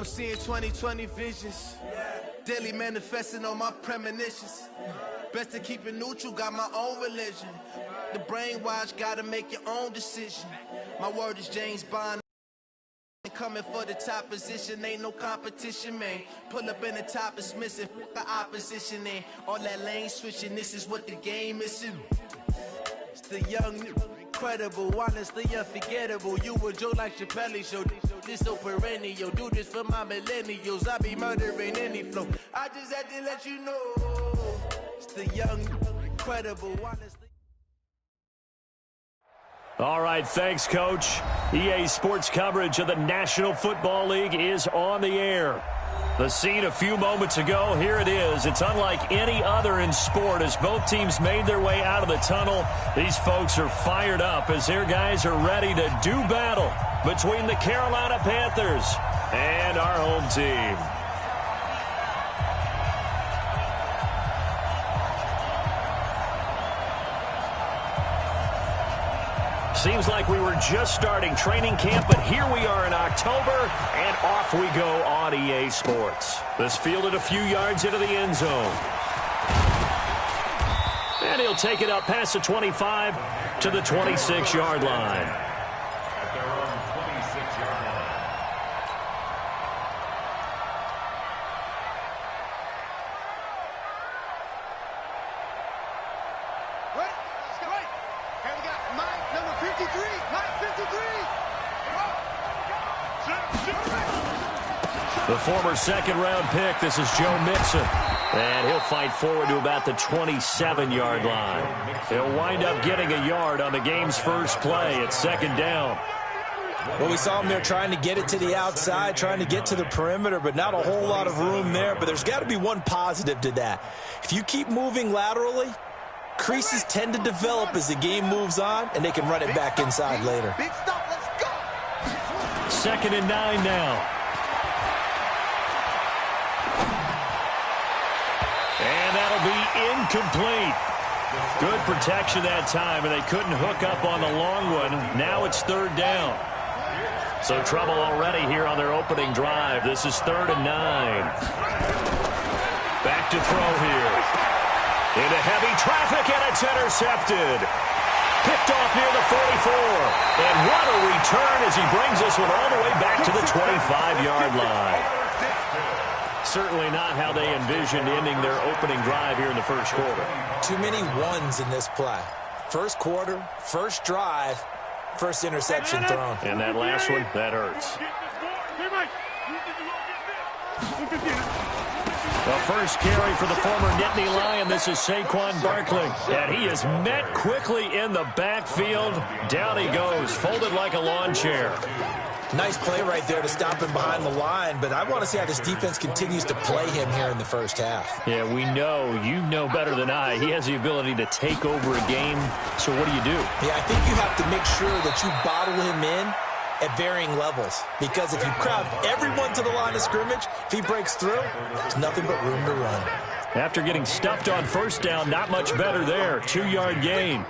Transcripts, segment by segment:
I'm seeing 20/20 visions. Daily manifesting on my premonitions. Best to keep it neutral, got my own religion. The brainwash, gotta make your own decision. My word is James Bond. Coming for the top position, ain't no competition, man. Pull up in the top, it's missing, the opposition in. All that lane switching, this is what the game is. It's the young, incredible, honestly unforgettable. You a Joe like Chappelle show. This so perennial, do this for my millennials. I be murdering any flow. I just had to let you know. It's the young, incredible, honestly. All right, thanks, Coach. EA Sports coverage of the National Football League is on the air. The scene a few moments ago, here it is. It's unlike any other in sport as both teams made their way out of the tunnel. These folks are fired up as their guys are ready to do battle between the Carolina Panthers and our home team. Seems like we were just starting training camp, but here we are in October, and off we go on EA Sports. This fielded a few yards into the end zone. And he'll take it up past the 25 to the 26-yard line. The former second-round pick, this is Joe Mixon. And he'll fight forward to about the 27-yard line. He'll wind up getting a yard on the game's first play. It's second down. Well, we saw him there trying to get it to the outside, trying to get to the perimeter, but not a whole lot of room there. But there's got to be one positive to that. If you keep moving laterally, creases tend to develop as the game moves on, and they can run it back inside later. Big stop, let's go. 2nd and 9 now. And that'll be incomplete. Good protection that time, and they couldn't hook up on the long one. Now it's 3rd down. So trouble already here on their opening drive. This is 3rd and 9. Back to throw here. Into heavy traffic, and it's intercepted. Picked off near the 44. And what a return as he brings this one all the way back to the 25-yard line. Certainly not how they envisioned ending their opening drive here in the first quarter. Too many ones in this play. First quarter, first drive, first interception thrown. And that last one, that hurts. The first carry for the former Nittany Lion. This is Saquon Barkley. And he is met quickly in the backfield. Down he goes, folded like a lawn chair. Nice play right there to stop him behind the line, but I want to see how this defense continues to play him here in the first half. Yeah, we know, you know better than I, he has the ability to take over a game. So what do you do? Yeah, I think you have to make sure that you bottle him in at varying levels, because if you crowd everyone to the line of scrimmage, if he breaks through, there's nothing but room to run. After getting stuffed on first down, not much better there. 2-yard gain.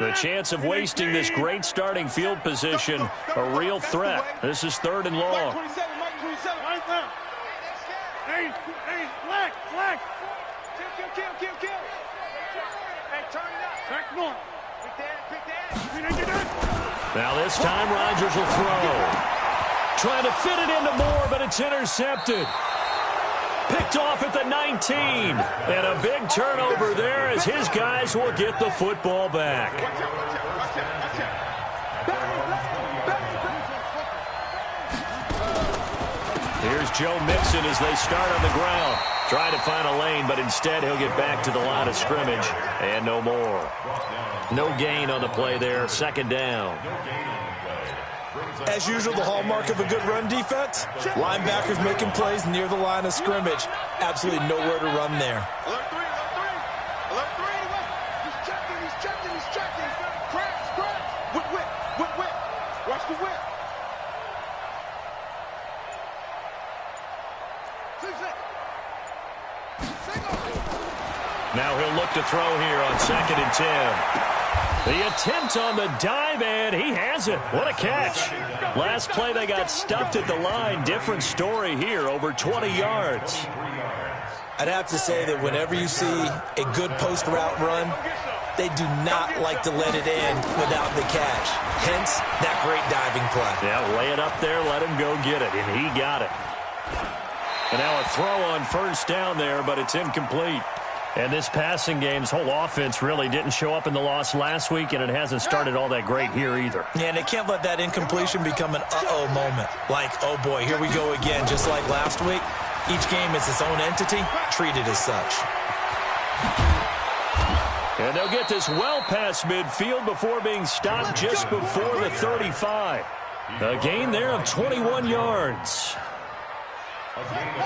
The chance of wasting this great starting field position, a real threat. This is 3rd and long. Now this time Rodgers will throw. Trying to fit it into Moore, but it's intercepted. Picked off at the 19. And a big turnover there as his guys will get the football back. Here's Joe Mixon as they start on the ground. Trying to find a lane, but instead he'll get back to the line of scrimmage. And no more. No gain on the play there. 2nd down. As usual, the hallmark of a good run defense, linebackers making plays near the line of scrimmage. Absolutely nowhere to run there. Alert 3, alert 3. He's checking. Cracks. Whip. Watch the whip. Now he'll look to throw here on 2nd and 10. The attempt on the dive, and he has it. What a catch. Last play they got stuffed at the line. Different story here, over 20 yards. I'd have to say that whenever you see a good post route run, they do not like to let it in without the catch. Hence, that great diving play. Yeah, lay it up there, let him go get it, and he got it. And now a throw on 1st down there, but it's incomplete. And this passing game's whole offense really didn't show up in the loss last week, and it hasn't started all that great here either. Yeah, and they can't let that incompletion become an uh-oh moment. Like, oh boy, here we go again, just like last week. Each game is its own entity, treated as such. And they'll get this well past midfield before being stopped just before the 35. A gain there of 21 yards.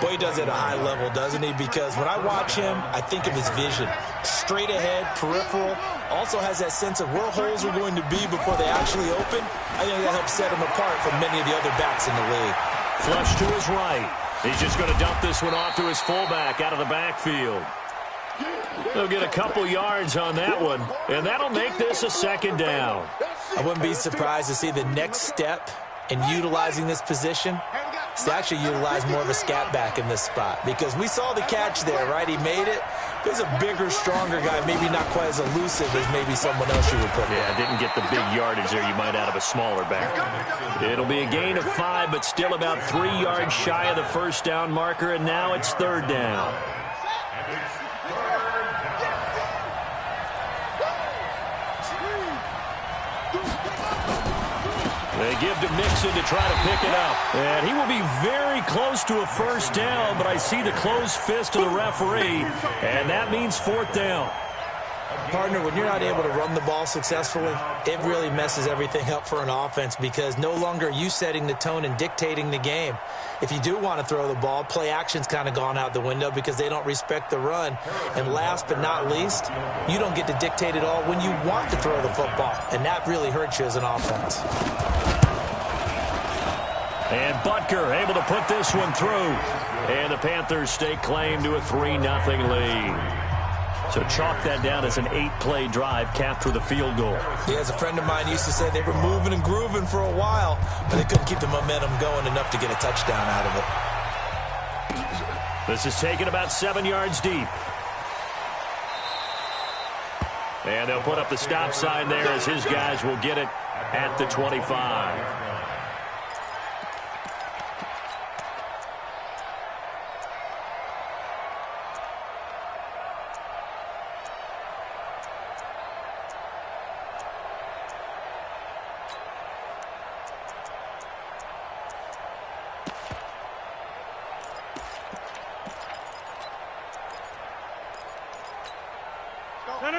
Boy, he does it at a high level, doesn't he? Because when I watch him, I think of his vision. Straight ahead, peripheral, also has that sense of where holes are going to be before they actually open. I think that helps set him apart from many of the other backs in the league. Flush to his right. He's just going to dump this one off to his fullback out of the backfield. They'll get a couple yards on that one, and that'll make this a 2nd down. I wouldn't be surprised to see the next step in utilizing this position is to actually utilize more of a scat back in this spot, because we saw the catch there, right? He made it. He's a bigger, stronger guy, maybe not quite as elusive as maybe someone else you would put there. Yeah, didn't get the big yardage there you might out of a smaller back. It'll be a gain of 5, but still about 3 yards shy of the 1st down marker, and now it's 3rd down. They give to Mixon to try to pick it up. And he will be very close to a 1st down, but I see the closed fist of the referee, and that means 4th down. Partner, when you're not able to run the ball successfully, it really messes everything up for an offense, because no longer are you setting the tone and dictating the game. If you do want to throw the ball, play action's kind of gone out the window because they don't respect the run. And last but not least, you don't get to dictate it all when you want to throw the football, and that really hurts you as an offense. And Butker able to put this one through. And the Panthers stake claim to a 3-0 lead. So chalk that down as an 8-play drive capped with a field goal. Yeah, as a friend of mine used to say, they were moving and grooving for a while, but they couldn't keep the momentum going enough to get a touchdown out of it. This is taken about 7 yards deep. And they'll put up the stop sign there as his guys will get it at the 25.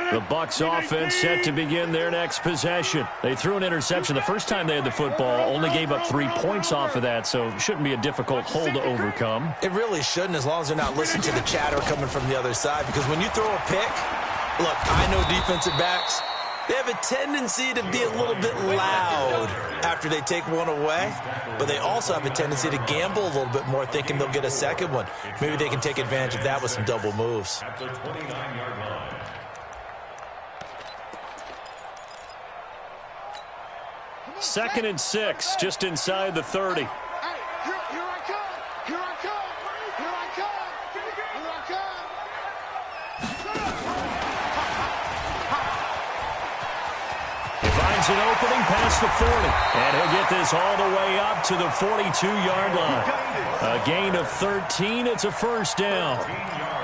The Bucs offense set to begin their next possession. They threw an interception the first time they had the football, only gave up 3 points off of that, so it shouldn't be a difficult hole to overcome. It really shouldn't, as long as they're not listening to the chatter coming from the other side, because when you throw a pick, look, I know defensive backs, they have a tendency to be a little bit loud after they take one away, but they also have a tendency to gamble a little bit more, thinking they'll get a second one. Maybe they can take advantage of that with some double moves. 2nd and 6, just inside the 30. Here I come! Here I come! Here I come! Here I come! He finds an opening past the 40, and he'll get this all the way up to the 42-yard line. A gain of 13, it's a 1st down.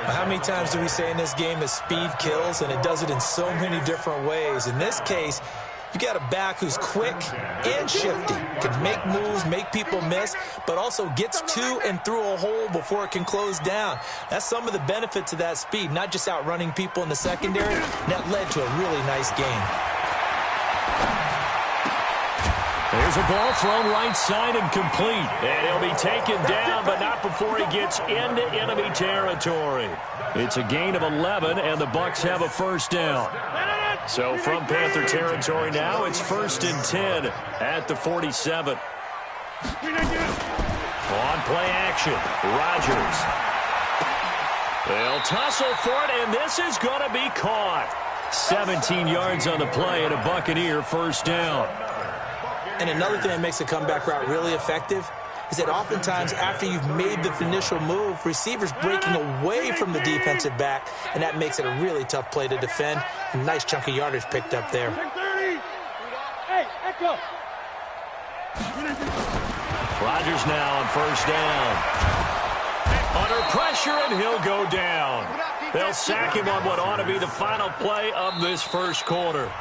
How many times do we say in this game that speed kills, and it does it in so many different ways? In this case, you got a back who's quick and shifty, can make moves, make people miss, but also gets to and through a hole before it can close down. That's some of the benefits of that speed, not just outrunning people in the secondary. That led to a really nice game. There's a ball thrown right side and complete. And he'll be taken down, but not before he gets into enemy territory. It's a gain of 11, and the Bucs have a 1st down. So from Panther territory now, it's 1st and 10 at the 47. On play action, Rodgers They'll tussle for it, and this is going to be caught. 17 yards on the play and a Buccaneer first down. And another thing that makes a comeback route really effective is that oftentimes after you've made the initial move, receivers breaking away from the defensive back, and that makes it a really tough play to defend. A nice chunk of yardage picked up there. Hey, echo. Rodgers now on first down. Under pressure, and he'll go down. They'll sack him on what ought to be the final play of this first quarter.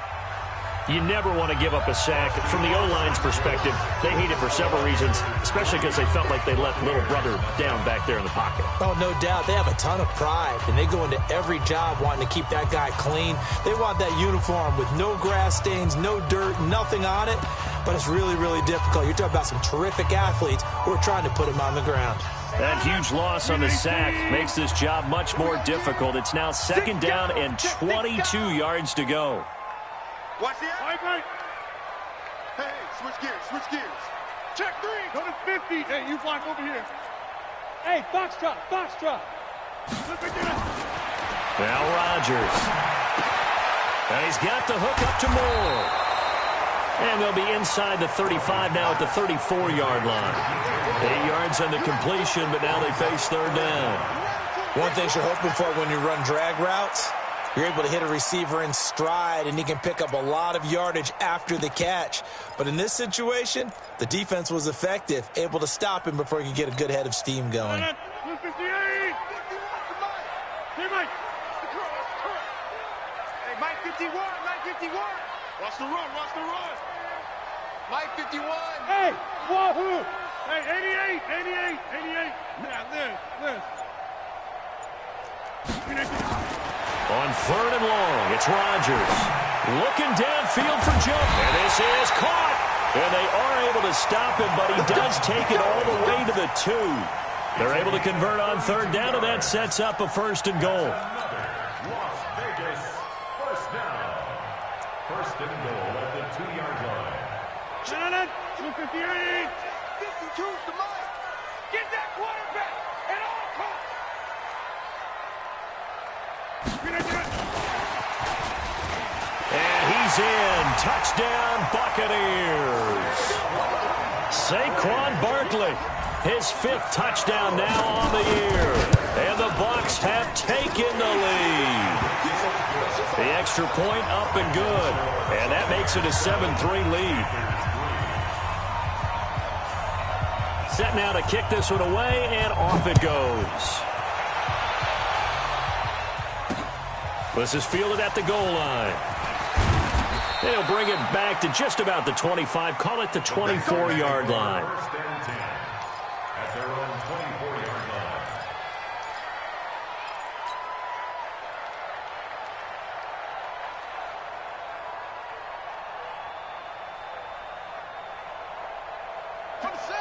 You never want to give up a sack. From the O-line's perspective, they hate it for several reasons, especially because they felt like they let little brother down back there in the pocket. Oh, no doubt. They have a ton of pride, and they go into every job wanting to keep that guy clean. They want that uniform with no grass stains, no dirt, nothing on it. But it's really, really difficult. You're talking about some terrific athletes who are trying to put him on the ground. That huge loss on the sack makes this job much more difficult. It's now second down and 22 yards to go. Watch the eye. Hey, switch gears. Check 3. Go to 50. Hey, you fly over here. Hey, box drop. Now Rodgers. And he's got the hook up to Moore. And they'll be inside the 35 now at the 34-yard line. 8 yards on the completion, but now they face third down. One thing you're hoping for when you run drag routes, you're able to hit a receiver in stride, and he can pick up a lot of yardage after the catch. But in this situation, the defense was effective, able to stop him before he could get a good head of steam going. Hey, Mike 51. Watch the run. Mike 51. Hey, wahoo. Hey, 88. Now, this. On third and long, it's Rodgers. Looking downfield for jump. And this is caught. And they are able to stop him, but he does take it all the way to the 2. They're able to convert on third down, and that sets up a first and goal. Las Vegas, first down. First and goal at the 2-yard line. 258. 52's the mark. Get that quarterback at all costs. And he's in. Touchdown, Buccaneers. Saquon Barkley, his 5th touchdown now on the year. And the Bucs have taken the lead. The extra point up and good. And that makes it a 7-3 lead. Set now to kick this one away, and off it goes. This is fielded at the goal line. They'll bring it back to just about the 25, call it the 24-yard line. First and 10 at their own 24-yard line.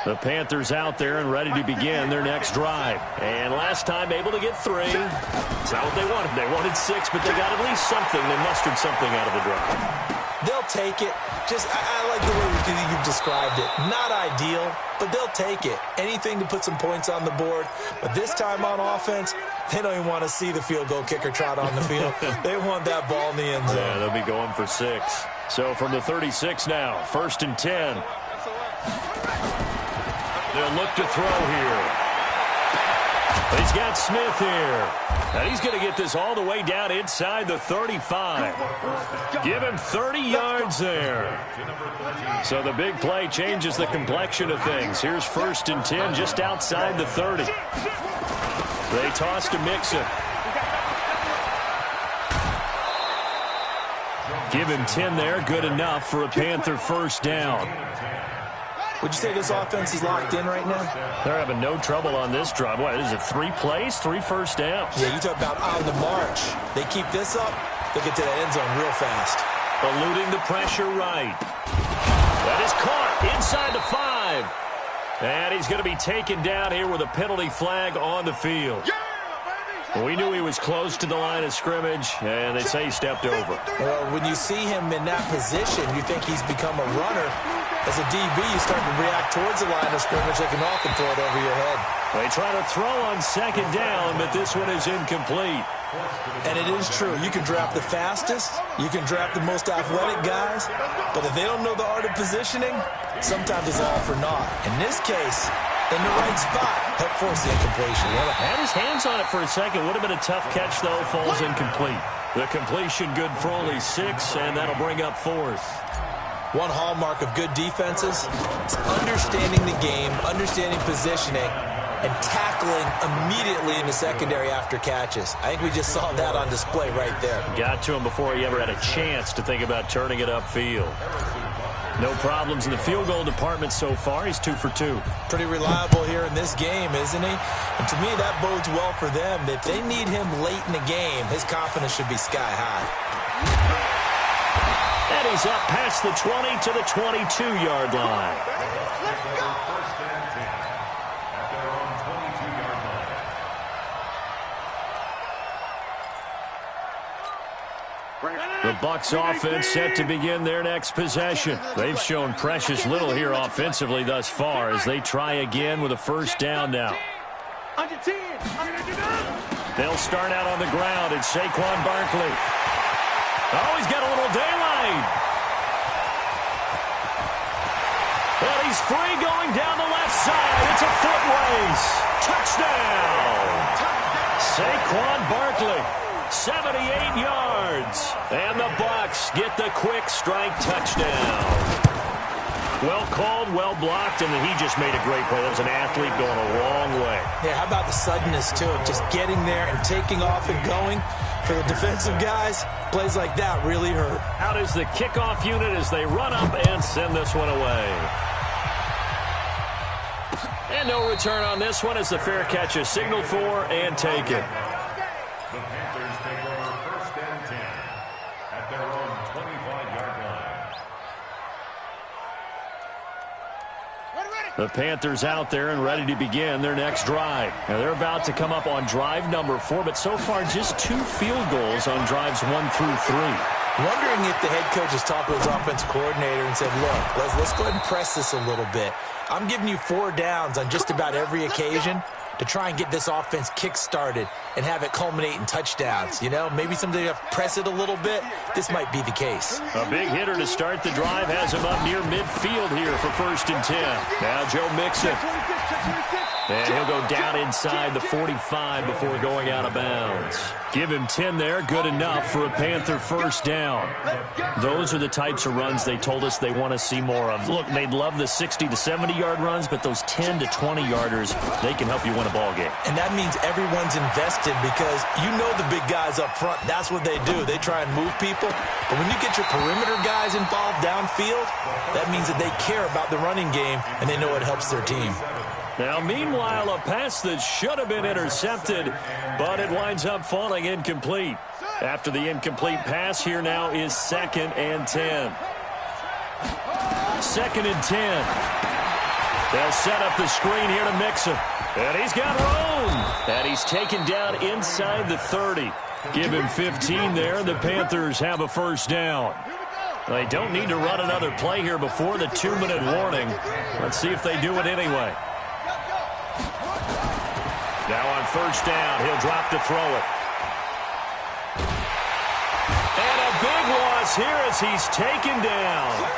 The Panthers out there and ready to begin their next drive. And last time able to get 3. It's not what they wanted. They wanted 6, but they got at least something. They mustered something out of the drive. They'll take it. I like the way you've described it. Not ideal, but they'll take it. Anything to put some points on the board. But this time on offense, they don't even want to see the field goal kicker trot on the field. They want that ball in the end zone. Yeah, they'll be going for 6. So from the 36 now, first and 10. They'll look to throw here. He's got Smith here. And he's going to get this all the way down inside the 35. Give him 30 yards there. So the big play changes the complexion of things. Here's first and 10 just outside the 30. They toss to Mixon. Give him 10 there. Good enough for a Panther first down. Would you say this offense is locked in right now? They're having no trouble on this drive. What is it, 3 plays, 3 first downs? Yeah, you talk about on the march. They keep this up, they'll get to that end zone real fast. Eluding the pressure right. That is caught inside the 5. And he's going to be taken down here with a penalty flag on the field. We knew he was close to the line of scrimmage, and they say he stepped over. Well, when you see him in that position, you think he's become a runner. As a DB, you start to react towards the line of scrimmage. They can often throw it over your head. They try to throw on second down, but this one is incomplete. And it is true. You can draft the fastest. You can draft the most athletic guys. But if they don't know the art of positioning, sometimes it's all for naught. In this case, in the right spot, help force the incompletion. Had his hands on it for a second. Would have been a tough catch, though. Falls incomplete. The completion good for only 6, and that'll bring up 4th. One hallmark of good defenses is understanding the game, understanding positioning, and tackling immediately in the secondary after catches. I think we just saw that on display right there. Got to him before he ever had a chance to think about turning it upfield. No problems in the field goal department so far. He's 2 for 2. Pretty reliable here in this game, isn't he? And to me, that bodes well for them. If they need him late in the game, his confidence should be sky high. And he's up past the 20 to the 22-yard line. The Bucs offense set to begin their next possession. They've shown precious little here offensively thus far as they try again with a first down now. They'll start out on the ground. It's Saquon Barkley. Oh, he's got a little daylight. And he's free going down the left side. It's a foot race. Touchdown. Saquon Barkley. 78 yards. And the Bucs get the quick strike touchdown. Well called, well blocked, and he just made a great play. That was an athlete going a long way. Yeah, how about the suddenness to it? Just getting there and taking off and going. For the defensive guys, plays like that really hurt. Out is the kickoff unit as they run up and send this one away. And no return on this one as the fair catch is signaled for and taken. The Panthers take over 1st and 10 at their own 25-yard line. The Panthers out there and ready to begin their next drive. Now they're about to come up on drive number 4, but so far just 2 field goals on drives 1 through 3. Wondering if the head coach has talked to his offensive coordinator and said, look, let's go ahead and press this a little bit. I'm giving you 4 downs on just about every occasion to try and get this offense kick-started and have it culminate in touchdowns. You know, maybe someday you have to press it a little bit. This might be the case. A big hitter to start the drive has him up near midfield here for 1st and 10. Now Joe Mixon. And he'll go down inside the 45 before going out of bounds. Give him 10 there, good enough for a Panther first down. Those are the types of runs they told us they want to see more of. Look, they'd love the 60 to 70-yard runs, but those 10 to 20-yarders, they can help you win a ball game. And that means everyone's invested because you know the big guys up front. That's what they do. They try and move people. But when you get your perimeter guys involved downfield, that means that they care about the running game and they know it helps their team. Now, meanwhile, a pass that should have been intercepted, but it winds up falling incomplete. After the incomplete pass, here now is 2nd and 10. 2nd and 10. They'll set up the screen here to Mixon. And he's got room. And he's taken down inside the 30. Give him 15 there, and the Panthers have a first down. They don't need to run another play here before the 2-minute warning. Let's see if they do it anyway. Now on first down, he'll drop to throw it. And a big loss here as he's taken down.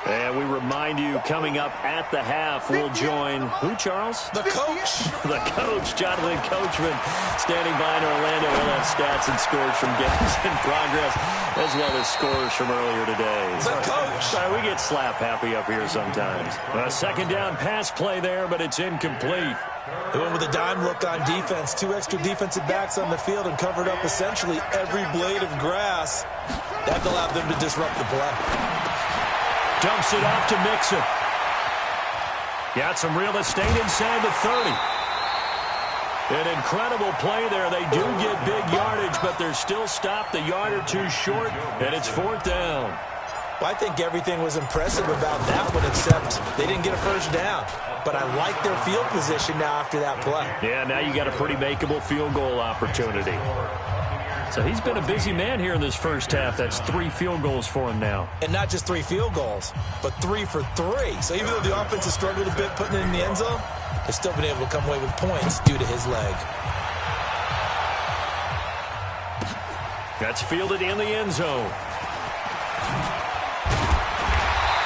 And we remind you, coming up at the half, we'll join who, Charles? The coach. The coach, Jonathan Coachman, standing by in Orlando. We'll have stats and scores from games in progress, as well as scores from earlier today. The coach. Sorry, we get slap happy up here sometimes. A 2nd down pass play there, but it's incomplete. They went with a dime look on defense. 2 extra defensive backs on the field and covered up essentially every blade of grass. That allowed them to disrupt the play. Dumps it off to Mixon. Got some real estate inside the 30. An incredible play there. They do get big yardage, but they're still stopped a yard or 2 short, and it's 4th down. Well, I think everything was impressive about that one, except they didn't get a first down. But I like their field position now after that play. Yeah, now you got a pretty makeable field goal opportunity. So he's been a busy man here in this first half. That's 3 field goals for him now. And not just 3 field goals, but 3 for 3. So even though the offense has struggled a bit putting it in the end zone, they've still been able to come away with points due to his leg. That's fielded in the end zone.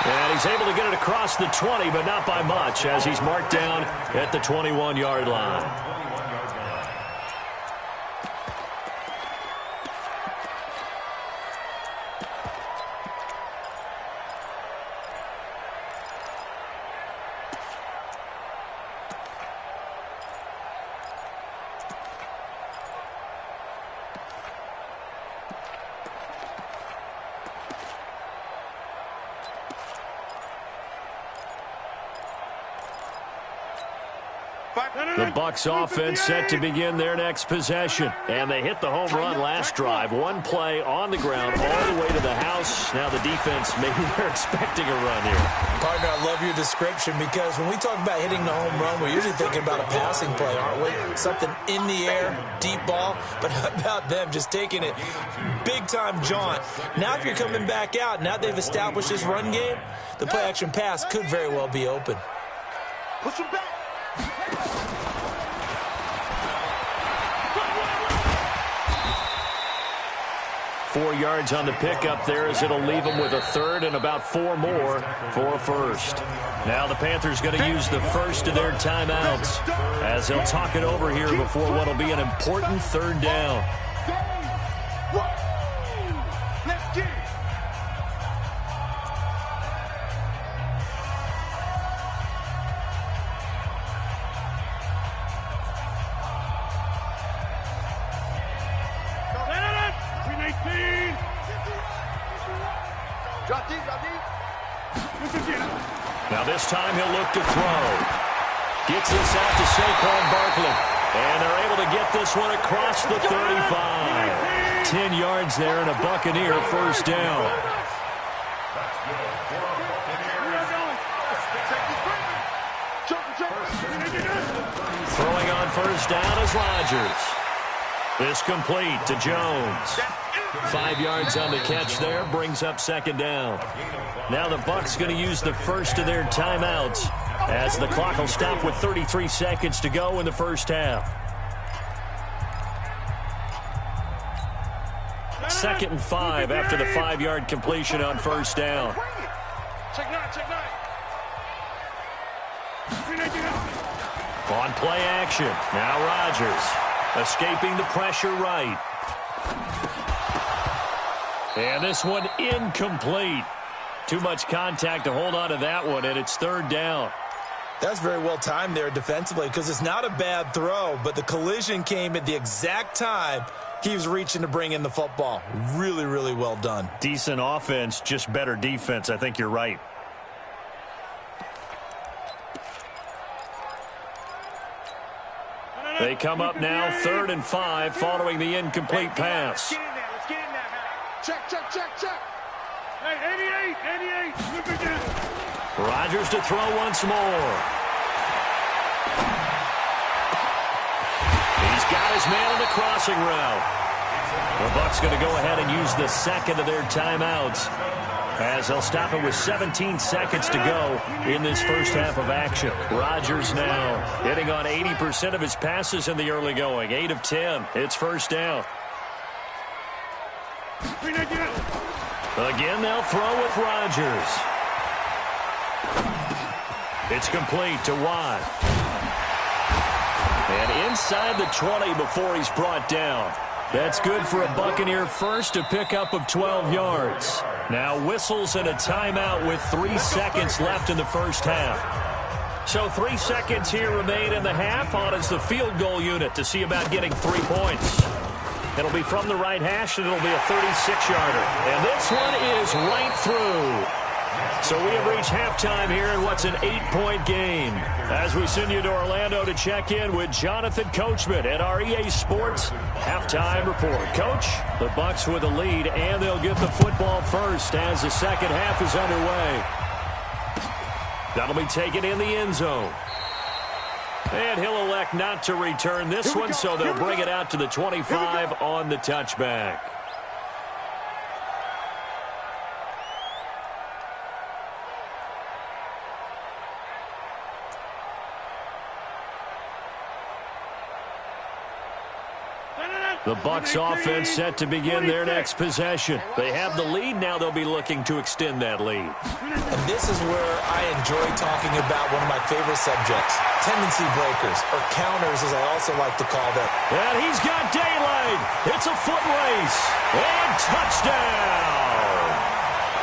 And he's able to get it across the 20, but not by much, as he's marked down at the 21-yard line. The Bucs offense set to begin their next possession. And they hit the home run last drive. 1 play on the ground all the way to the house. Now the defense, maybe they're expecting a run here. Partner, I love your description because when we talk about hitting the home run, we're usually thinking about a passing play, aren't we? Something in the air, deep ball. But how about them just taking it big-time jaunt? Now if you're coming back out, now they've established this run game, the play-action pass could very well be open. Push him back. 4 yards on the pickup there as it'll leave them with a third and about 4 more for a first. Now the Panthers going to use the first of their timeouts as they'll talk it over here before what will be an important third down. Let's get it. Now this time he'll look to throw. Gets this out to Saquon Barkley. And they're able to get this one across the 35. 10 yards there and a Buccaneer first down. Throwing on first down is Rodgers. This complete to Jones. 5 yards on the catch there, brings up second down. Now the Bucs going to use the first of their timeouts as the clock will stop with 33 seconds to go in the first half. 2nd and 5 after the 5-yard completion on first down. Check 9, check 9. On play action, now Rodgers escaping the pressure right. And this one incomplete. Too much contact to hold on to that one, and it's third down. That's very well timed there defensively because it's not a bad throw, but the collision came at the exact time he was reaching to bring in the football. Really, really well done. Decent offense, just better defense. I think you're right. They come up now 3rd and 5 following the incomplete pass. Let's get in there, man. Check, check, check, check. Hey, 88, 88. Look again. Rodgers to throw once more. He's got his man on the crossing route. The Bucs going to go ahead and use the second of their timeouts as they'll stop it with 17 seconds to go in this first half of action. Rodgers now hitting on 80% of his passes in the early going. 8 of 10. It's first down. Again, they'll throw with Rodgers. It's complete to Watt. And inside the 20 before he's brought down. That's good for a Buccaneer first, a pickup of 12 yards. Now whistles and a timeout with 3 seconds left in the first half. So 3 seconds here remain in the half. On is the field goal unit to see about getting 3 points. It'll be from the right hash, and it'll be a 36-yarder. And this one is right through. So we have reached halftime here in what's an 8-point game. As we send you to Orlando to check in with Jonathan Coachman at our EA Sports Halftime Report. Coach, the Bucs with a lead, and they'll get the football first as the second half is underway. That'll be taken in the end zone. And he'll elect not to return this one, so they'll bring it out to the 25 on the touchback. The Bucs offense set to begin their next possession. They have the lead. Now they'll be looking to extend that lead. And this is where I enjoy talking about one of my favorite subjects, tendency breakers, or counters as I also like to call them. And he's got daylight. It's a foot race. And touchdown.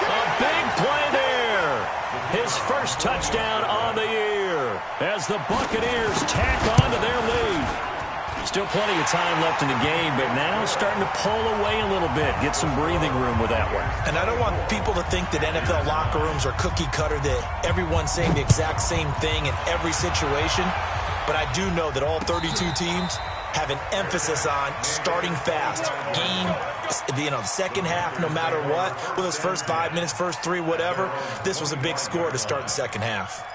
A big play there. His first touchdown on the year as the Buccaneers tack on to their lead. Still plenty of time left in the game, but now starting to pull away a little bit. Get some breathing room with that one. And I don't want people to think that NFL locker rooms are cookie cutter, that everyone's saying the exact same thing in every situation. But I do know that all 32 teams have an emphasis on starting fast. Game, second half, no matter what. Whether it's first 5 minutes, first 3, whatever. This was a big score to start the second half.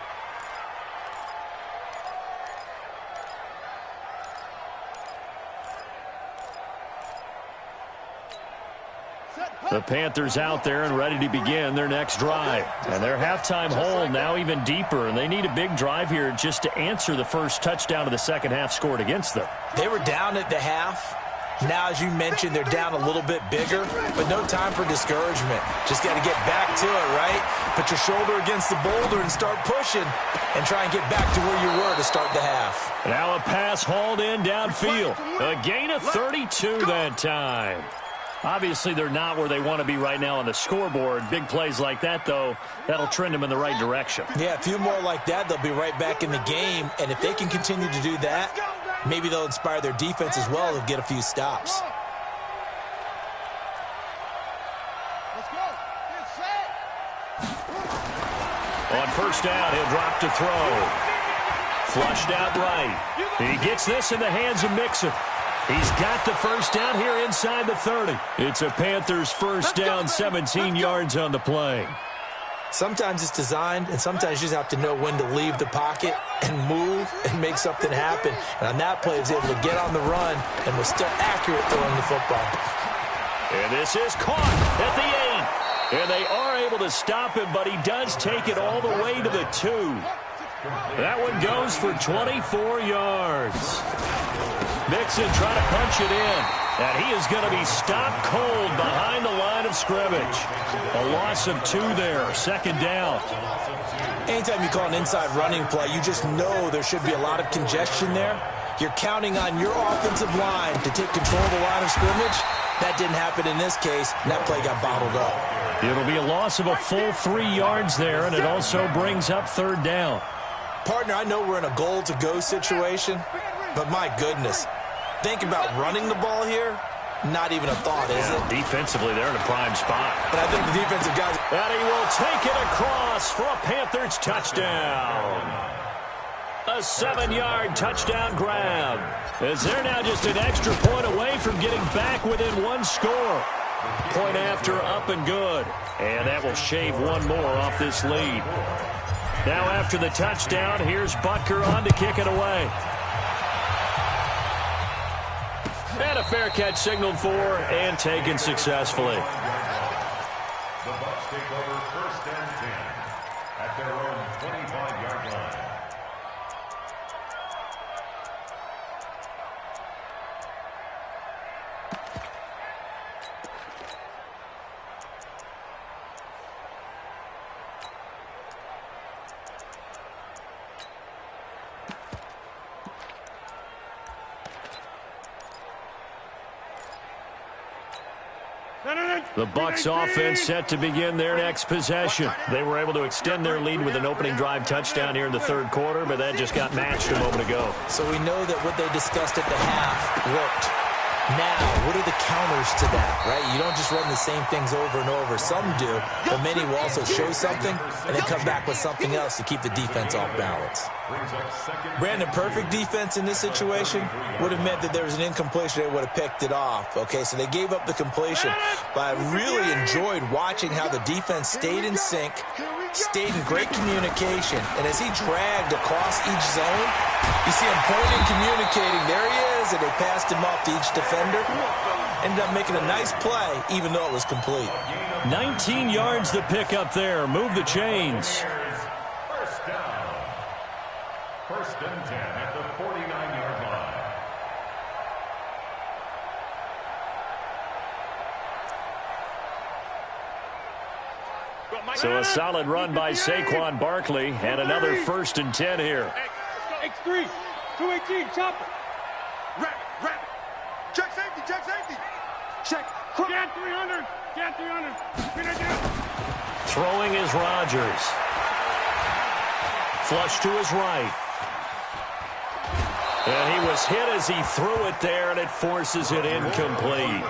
The Panthers out there and ready to begin their next drive. And their halftime hole now even deeper, and they need a big drive here just to answer the first touchdown of the second half scored against them. They were down at the half. Now, as you mentioned, they're down a little bit bigger, but no time for discouragement. Just got to get back to it, right? Put your shoulder against the boulder and start pushing and try and get back to where you were to start the half. Now a pass hauled in downfield. A gain of 32 that time. Obviously, they're not where they want to be right now on the scoreboard. Big plays like that, though, that'll trend them in the right direction. Yeah, a few more like that, they'll be right back in the game. And if they can continue to do that, maybe they'll inspire their defense as well and get a few stops. Let's go. Get set. On first down, he'll drop to throw. Flushed out right. He gets this in the hands of Mixon. He's got the first down here inside the 30. It's a Panthers first down, 17 yards on the play. Sometimes it's designed, and sometimes you just have to know when to leave the pocket and move and make something happen. And on that play, he was able to get on the run and was still accurate throwing the football. And this is caught at the 8. And they are able to stop him, but he does take it all the way to the 2. That one goes for 24 yards. Mixon trying to punch it in. And he is going to be stopped cold behind the line of scrimmage. A loss of 2 there, second down. Anytime you call an inside running play, you just know there should be a lot of congestion there. You're counting on your offensive line to take control of the line of scrimmage. That didn't happen in this case, and that play got bottled up. It'll be a loss of a full 3 yards there, and it also brings up third down. Partner, I know we're in a goal-to-go situation, but my goodness, think about running the ball here. Not even a thought, is it? Defensively, they're in a prime spot. But I think the defensive guys... And he will take it across for a Panthers touchdown. A 7-yard touchdown grab. As they're now just an extra point away from getting back within 1 score. Point after, up and good. And that will shave 1 more off this lead. Now after the touchdown, here's Butker on to kick it away. And a fair catch signaled for and taken successfully. The Bucs take over first and 10 at their own 25-yard line. The Bucs offense set to begin their next possession. They were able to extend their lead with an opening drive touchdown here in the third quarter, but that just got matched a moment ago. So we know that what they discussed at the half worked. Now, what are the counters to that, right? You don't just run the same things over and over. Some do, but many will also show something and then come back with something else to keep the defense off balance. Brandon, perfect defense in this situation would have meant that there was an incompletion. They would have picked it off. Okay, so they gave up the completion. But I really enjoyed watching how the defense stayed in sync, stayed in great communication. And as he dragged across each zone, you see him pointing, communicating. There he is, and they passed him off to each defender. Ended up making a nice play, even though it was complete. 19 yards to pick up there. Move the chains. First down. First and 10 at the 49-yard line. So a solid run by Saquon Barkley, and another 1st and 10 here. X3, 218, chopper. Wrap. Check safety. Check. Get 300. Throwing is Rodgers. Flush to his right. And he was hit as he threw it there, and it forces it incomplete.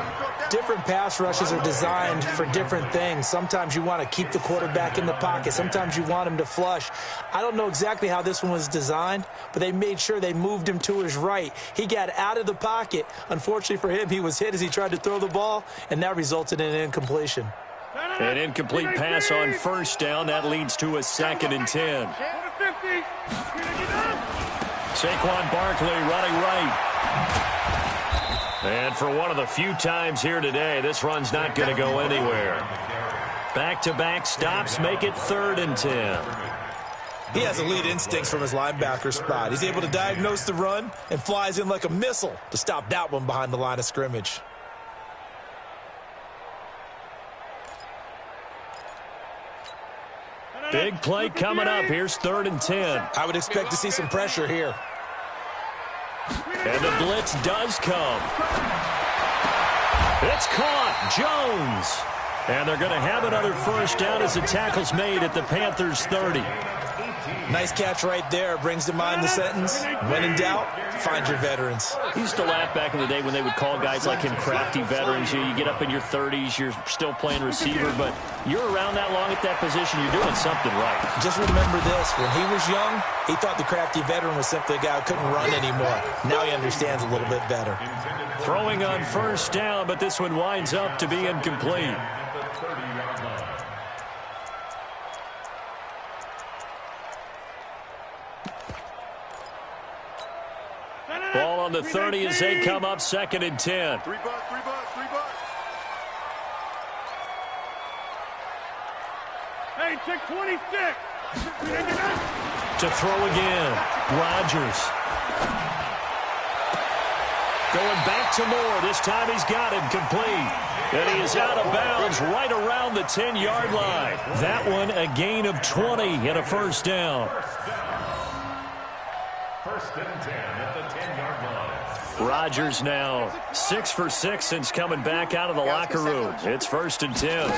Different pass rushes are designed for different things. Sometimes you want to keep the quarterback in the pocket. Sometimes you want him to flush. I don't know exactly how this one was designed, but they made sure they moved him to his right. He got out of the pocket. Unfortunately for him, he was hit as he tried to throw the ball, and that resulted in an incompletion. An incomplete pass on 1st down. That leads to a 2nd and 10. Saquon Barkley running right. And for one of the few times here today, this run's not going to go anywhere. Back-to-back stops make it 3rd and 10. He has elite instincts from his linebacker spot. He's able to diagnose the run and flies in like a missile to stop that one behind the line of scrimmage. Big play coming up. Here's 3rd and 10. I would expect to see some pressure here. And the blitz does come. It's caught. Jones. And they're going to have another 1st down as the tackle's made at the Panthers' 30. Nice catch right there. Brings to mind the sentence, when in doubt, find your veterans. He used to laugh back in the day when they would call guys like him crafty veterans. You get up in your 30s, you're still playing receiver, but you're around that long at that position, you're doing something right. Just remember this, when he was young, he thought the crafty veteran was simply a guy who couldn't run anymore. Now he understands a little bit better. Throwing on 1st down, but this one winds up to be incomplete. Ball on the 30 as they come up 2nd and 10. 3 bucks. Hey, check 26. To throw again. Rodgers. Going back to Moore. This time he's got it complete. And he is out of bounds right around the 10-yard line. That one a gain of 20 and a 1st down. 1st and 10 at the 10-yard line. Rodgers now 6 for 6 since coming back out of the locker room. It's 1st and 10.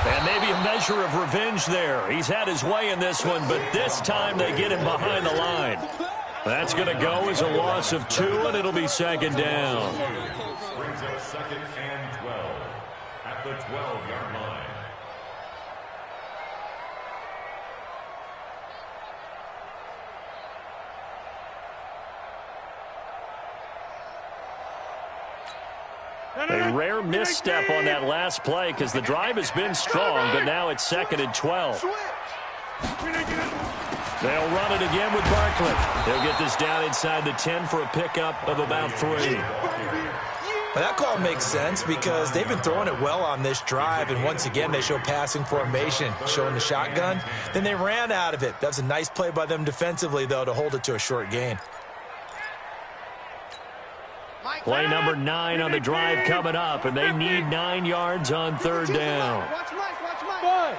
And maybe a measure of revenge there. He's had his way in this one, but this time they get him behind the line. That's going to go as a loss of 2, and it'll be 2nd down. Brings up 2nd and 12 at the 12-yard line. A rare misstep on that last play because the drive has been strong, but now it's 2nd and 12. They'll run it again with Barkley. They'll get this down inside the 10 for a pickup of about 3. Well, that call makes sense because they've been throwing it well on this drive, and once again they show passing formation, showing the shotgun. Then they ran out of it. That's a nice play by them defensively, though, to hold it to a short gain. Play number 9 on the drive coming up, and they need 9 yards on 3rd down. Five.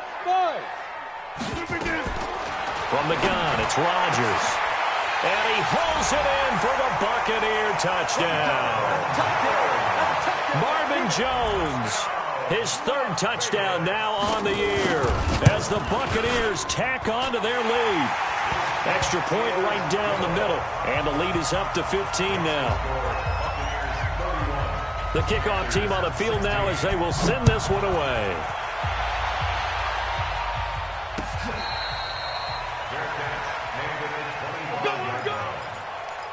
From the gun, it's Rodgers. And he hauls it in for the Buccaneer touchdown. Marvin Jones, his 3rd touchdown now on the year as the Buccaneers tack on to their lead. Extra point right down the middle, and the lead is up to 15 now. The kickoff team on the field now as they will send this one away.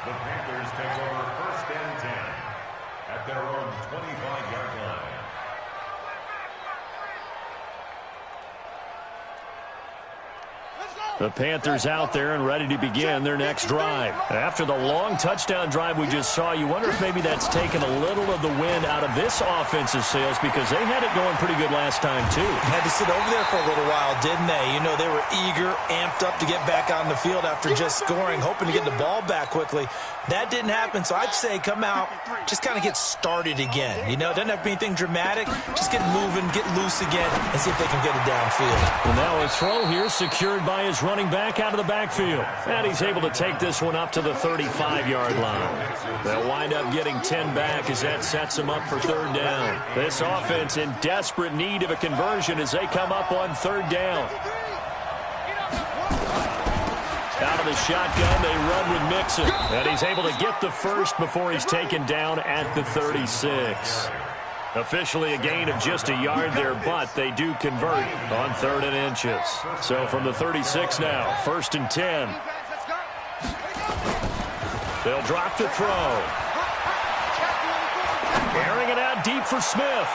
The Panthers take over 1st and 10 at their own 25-yard line. The Panthers out there and ready to begin their next drive. After the long touchdown drive we just saw, you wonder if maybe that's taken a little of the wind out of this offensive sails because they had it going pretty good last time, too. Had to sit over there for a little while, didn't they? You know, they were eager, amped up to get back on the field after just scoring, hoping to get the ball back quickly. That didn't happen, so I'd say come out, just kind of get started again. You know, it doesn't have to be anything dramatic. Just get moving, get loose again, and see if they can get it downfield. Well, now a throw here secured by his running back out of the backfield. And he's able to take this one up to the 35-yard line. They'll wind up getting 10 back as that sets them up for third down. This offense in desperate need of a conversion as they come up on third down. Out of the shotgun, they run with Mixon. And he's able to get the first before he's taken down at the 36. Officially a gain of just a yard there, but they do convert on 3rd and inches. So from the 36 now, 1st and 10. They'll drop the throw. Airing it out deep for Smith.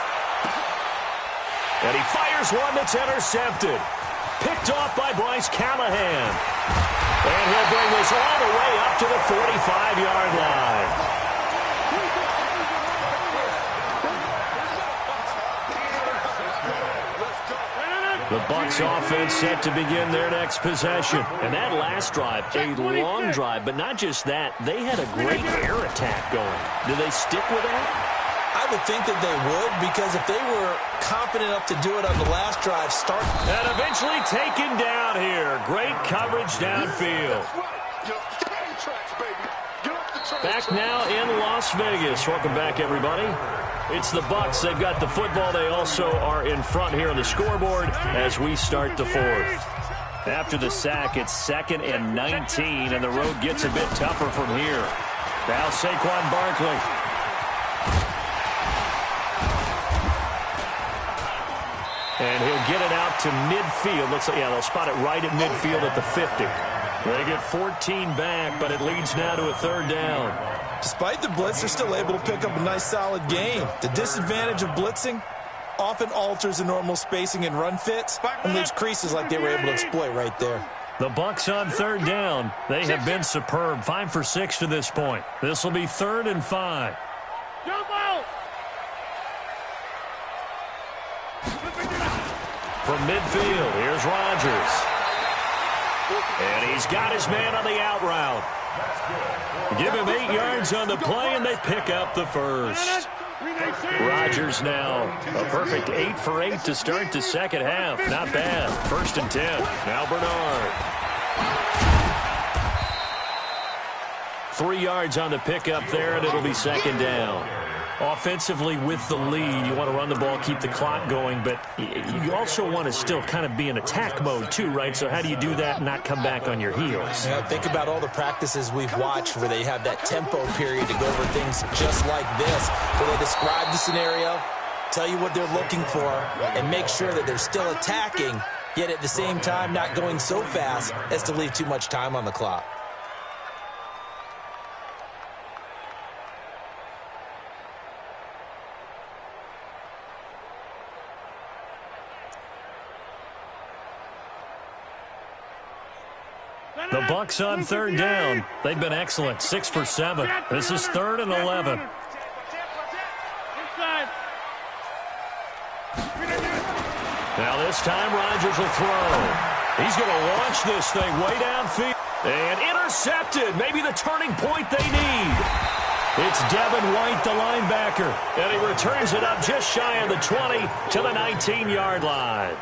And he fires one that's intercepted. Picked off by Bryce Callahan. And he'll bring this all the way up to the 45-yard line. The Bucs offense set to begin their next possession. And that last drive, a long drive, but not just that. They had a great air attack going. Do they stick with that? I would think that they would, because if they were confident enough to do it on the last drive, and eventually taken down here. Great coverage downfield. Back now in Las Vegas. Welcome back, everybody. It's the Bucs. They've got the football. They also are in front here on the scoreboard as we start the 4th. After the sack, it's 2nd and 19, and the road gets a bit tougher from here. Now Saquon Barkley. And he'll get it out to midfield. Looks like, yeah, they'll spot it right at midfield at the 50. They get 14 back, but it leads now to a 3rd down. Despite the blitz, they're still able to pick up a nice, solid gain. The disadvantage of blitzing often alters the normal spacing and run fits and leaves creases like they were able to exploit right there. The Bucs on 3rd down. They have been superb. 5 for 6 to this point. This will be 3rd and 5. From midfield, here's Rodgers. And he's got his man on the out route. Give him 8 yards on the play, and they pick up the first. Rodgers now a perfect 8 for 8 to start the second half. Not bad. 1st and 10. Now Bernard. 3 yards on the pickup there, and it'll be 2nd down. Offensively with the lead, you want to run the ball, keep the clock going, but you also want to still kind of be in attack mode too, right? So how do you do that and not come back on your heels? Yeah, think about all the practices we've watched where they have that tempo period to go over things just like this, where they describe the scenario, tell you what they're looking for, and make sure that they're still attacking, yet at the same time not going so fast as to leave too much time on the clock. The Bucs on 3rd down. They've been excellent. 6 for 7. This is 3rd and 11. Now this time Rodgers will throw. He's going to launch this thing way downfield. And intercepted. Maybe the turning point they need. It's Devin White, the linebacker. And he returns it up just shy of the 20 to the 19-yard line.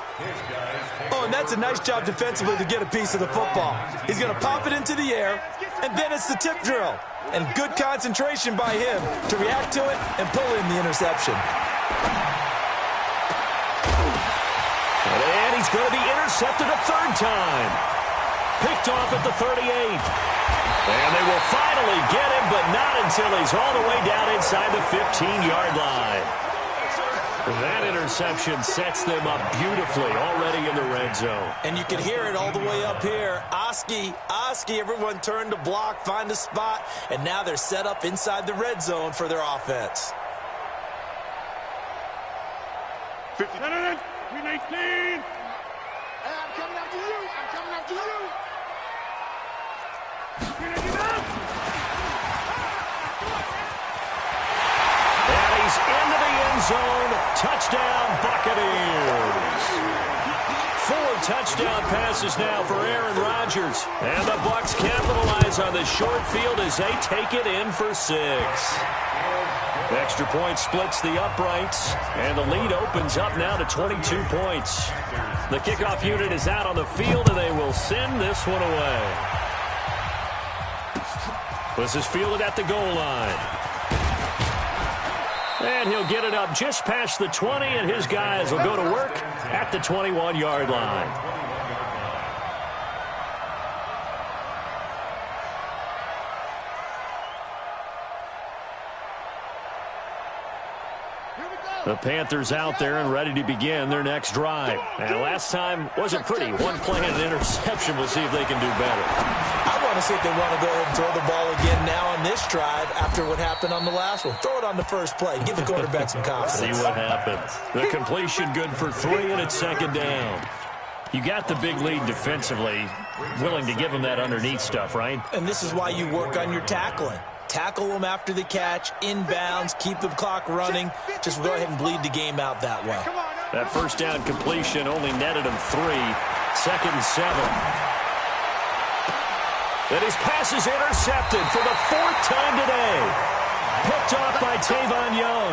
Oh, and that's a nice job defensively to get a piece of the football. He's going to pop it into the air, and then it's the tip drill. And good concentration by him to react to it and pull in the interception. And he's going to be intercepted a 3rd time. Picked off at the 38. And they will finally get him, but not until he's all the way down inside the 15-yard line. That interception sets them up beautifully already in the red zone. And you can hear it all the way up here. Oski, everyone turned to block, find a spot, and now they're set up inside the red zone for their offense. 319. I'm coming after you. end zone. Touchdown, Buccaneers. 4 touchdown passes now for Aaron Rodgers. And the Bucs capitalize on the short field as they take it in for 6. Extra point splits the uprights, and the lead opens up now to 22 points. The kickoff unit is out on the field, and they will send this one away. This is fielded at the goal line. And he'll get it up just past the 20, and his guys will go to work at the 21-yard line. The Panthers out there and ready to begin their next drive. And last time wasn't pretty. One play and an interception. We'll see if they can do better. I want to see if they want to go ahead and throw the ball again now on this drive after what happened on the last one. Throw it on the first play. Give the quarterback some confidence. See what happens. The completion good for 3, and it's second down. You got the big lead defensively. Willing to give them that underneath stuff, right? And this is why you work on your tackling. Tackle them after the catch, inbounds, keep the clock running. Just go ahead and bleed the game out that way. That first down completion only netted him 3. Second and 7. And his pass is intercepted for the 4th time today. Picked off by Tavon Young.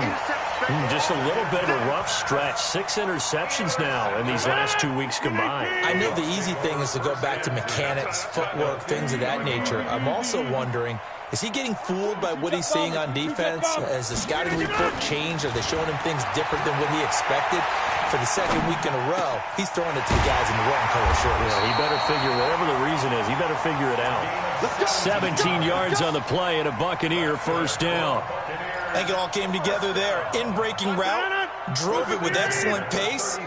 Just a little bit of a rough stretch. 6 interceptions now in these last 2 weeks combined. I know the easy thing is to go back to mechanics, footwork, things of that nature. I'm also wondering, is he getting fooled by what he's seeing on defense? Has the scouting report changed? Are they showing him things different than what he expected? For the second week in a row, he's throwing it to the guys in the wrong color shirts. Yeah, he better figure, whatever the reason is, he better figure it out. 17 yards on the play and a Buccaneer first down. I think it all came together there. In-breaking route, drove it with excellent pace.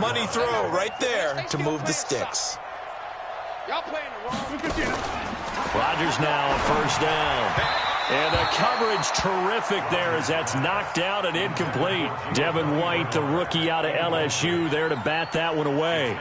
Money throw right there to move the sticks. Y'all playing the wrong. Rodgers now a first down. And the coverage terrific there as that's knocked out and incomplete. Devin White, the rookie out of LSU, there to bat that one away.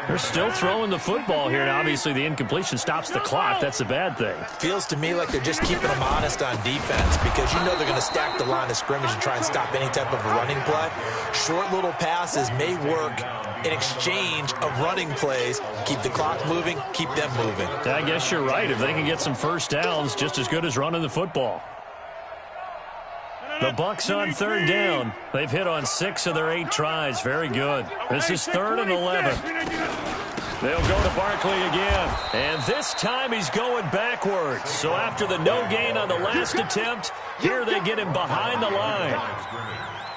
They're still throwing the football here, and obviously the incompletion stops the clock. That's a bad thing. Feels to me like they're just keeping them honest on defense because you know they're going to stack the line of scrimmage and try and stop any type of a running play. Short little passes may work in exchange of running plays. Keep the clock moving, keep them moving. I guess you're right. If they can get some first downs, just as good as running the football. The Bucs on third down. They've hit on 6 of their 8 tries. Very good. This is 3rd and 11. They'll go to Barkley again. And this time he's going backwards. So after the no gain on the last attempt, here they get him behind the line.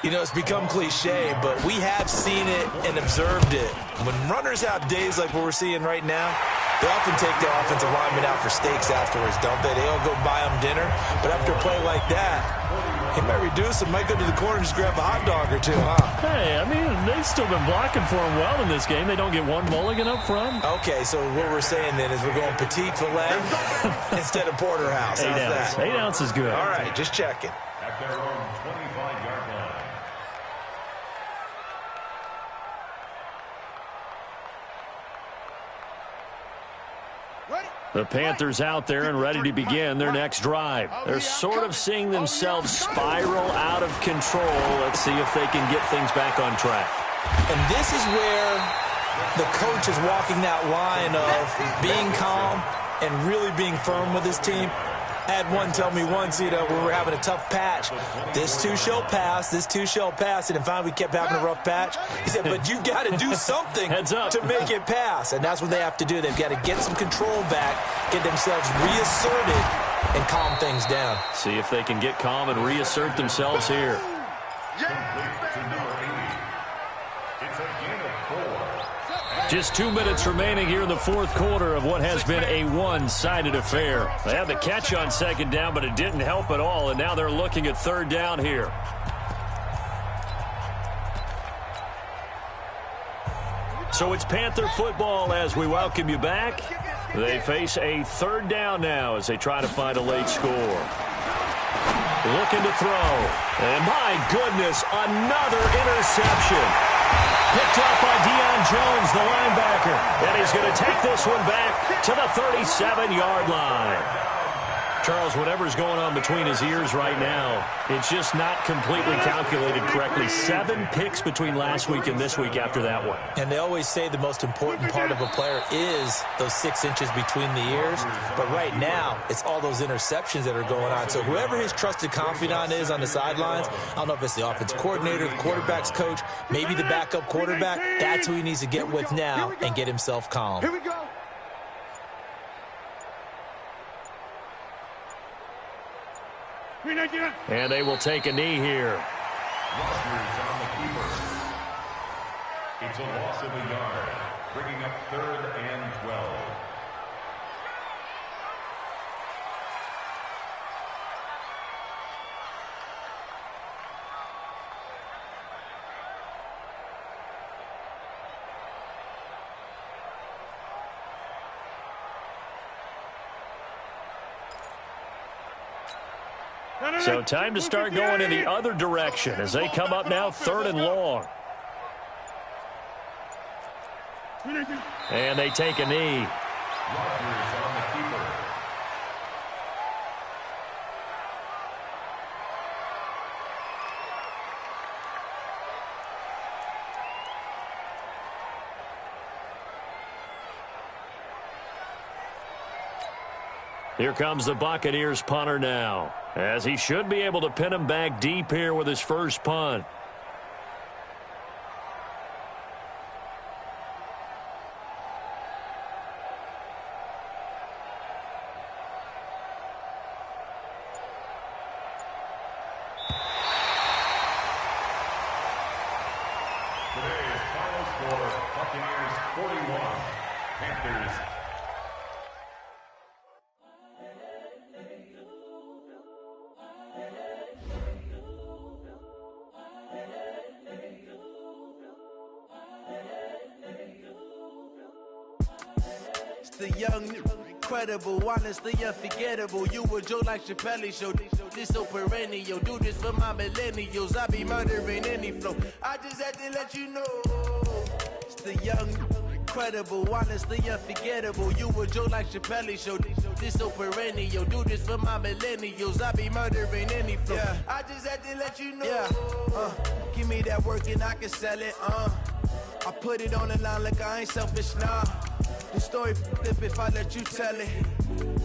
You know, it's become cliche, but we have seen it and observed it. When runners have days like what we're seeing right now, they often take their offensive linemen out for steaks afterwards, don't they? They all go buy them dinner. But after a play like that, he might reduce it, might go to the corner and just grab a hot dog or 2, huh? Hey, I mean, they've still been blocking for him well in this game. They don't get one mulligan up front. Okay, so what we're saying then is we're going petite filet instead of porterhouse. 8 ounce. 8 ounce is good. All right, just checking. At their own 25-yard line. The Panthers out there and ready to begin their next drive. They're sort of seeing themselves spiral out of control. Let's see if they can get things back on track. And this is where the coach is walking that line of being calm and really being firm with his team. I had one tell me once, you know, when we were having a tough patch, this too shall pass, this too shall pass, and finally we kept having a rough patch. He said, but you got to do something to make it pass, and that's what they have to do. They've got to get some control back, get themselves reasserted, and calm things down. See if they can get calm and reassert themselves here. Just 2 minutes remaining here in the fourth quarter of what has been a one-sided affair. They had the catch on second down, but it didn't help at all, and now they're looking at third down here. So it's Panther football as we welcome you back. They face a third down now as they try to find a late score. Looking to throw. And my goodness, another interception. Picked up by Deion Jones, the linebacker. And he's going to take this one back to the 37-yard line. Charles, whatever's going on between his ears right now, it's just not completely calculated correctly. 7 picks between last week and this week after that one. And they always say the most important part of a player is those 6 inches between the ears. But right now, it's all those interceptions that are going on. So whoever his trusted confidant is on the sidelines, I don't know if it's the offense coordinator, the quarterback's coach, maybe the backup quarterback, that's who he needs to get with now and get himself calm. Here we go. And they will take a knee here. Rogers on the keeper. It's a loss of a yard, bringing up 3rd and 12. So time to start going in the other direction as they come up now 3rd and long. And they take a knee. Rogers on the keeper. Here comes the Buccaneers punter now, as he should be able to pin him back deep here with his first punt. Today's final score, Buccaneers 41, Panthers. The young, incredible, honestly unforgettable. You a Joe like Chappelle show. This so perennial. Do this for my millennials. I be murdering any flow. I just had to let you know. It's the young, incredible, honestly unforgettable. You a Joe like Chappelle show. This so perennial. Do this for my millennials. I be murdering any flow. Yeah. I just had to let you know. Yeah. Give me that work and I can sell it. I put it on the line like I ain't selfish, nah. The story flip if I let you tell it.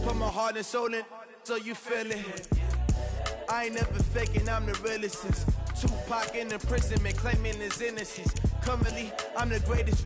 Put my heart and soul in so you feel it. I ain't never faking, I'm the realest since Tupac in imprisonment, claiming his innocence. Currently, I'm the greatest.